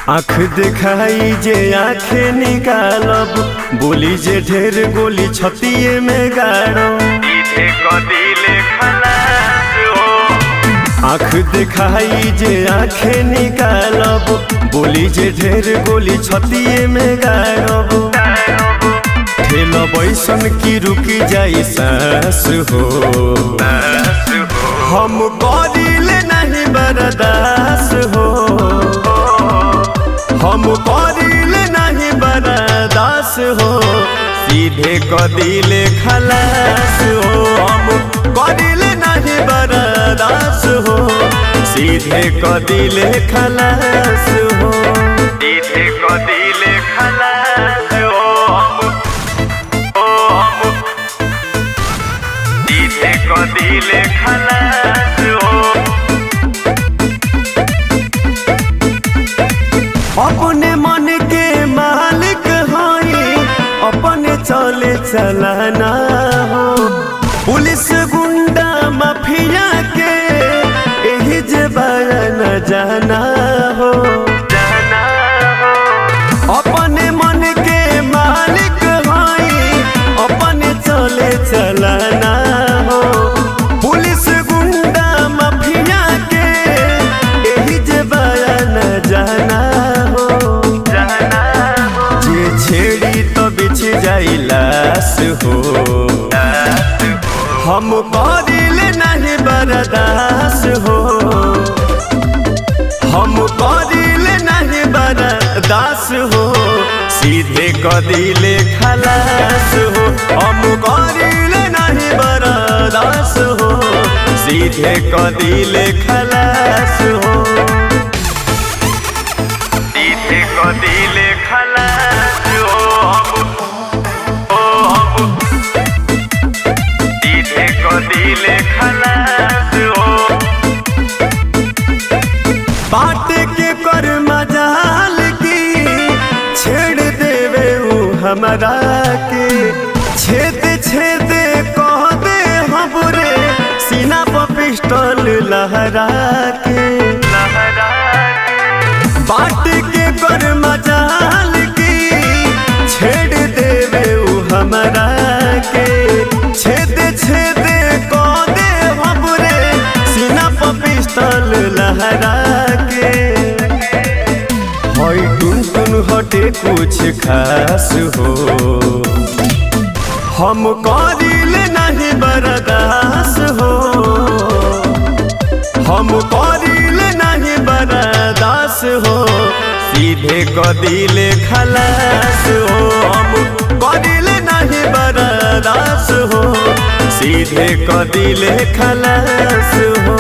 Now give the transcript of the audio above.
आँख दिखाई जे आँखें निकालब, बोली जे ढेर गोली छतिए में गाड़ब। आँख दिखाई जे आँखें निकालब, बोली जे ढेर गोली छतिए में गाड़ब। ठेल बैसन की रुकी जाई सांस हो, हम करिले नहीं बर्दाश्त हो, हम करिले नहीं बर्दाश्त हो, सीधे कदिले खलास हो। हम करिले नहीं बर्दाश्त हो, सीधे कदिले खलास हो, सीधे कदिले खलास हो, सीधे कदिले खलास हो। अपने मन के मालिक हई, अपने चले चलाना हो। पुलिस गुंडा माफिया के यही जबाया न जाना हो, जाना हो। अपने मन के मालिक हई, अपने चले चलाना हो। पुलिस गुंडा माफिया के यही जबाया न जाना हो, जाना हो। जे छेड़ी तो बिछ जाई लाश हो, हम करिले नहीं बर्दाश्त हो, हम करिले नहीं बर्दाश्त हो, सीधे कदिले खलास हो। हम करिले नहीं बर्दाश्त हो, सीधे कदिले खलास हो, सीधे कदिले खलास हो, सीधे कदिले खलास हो। बाट के कर मजाल की छेड़ देवे हमरा के, छेद छेद कह दे हमरे सीना पर पिस्टल लहरा के, लहरा के। बाट के कर मजाल की छेड़ देवे हमरा के, छेद छेद कह दे हमरे सीना पर पिस्टल लहरा के। हई टुन टुन हटे कुछ खास हो, हम करिले नहीं बर्दाश्त हो, हम करिले नहीं बर्दाश्त हो, सीधे कदिले खलास हो। हम करिले नहीं बर्दाश्त हो, सीधे कदिले खलास हो।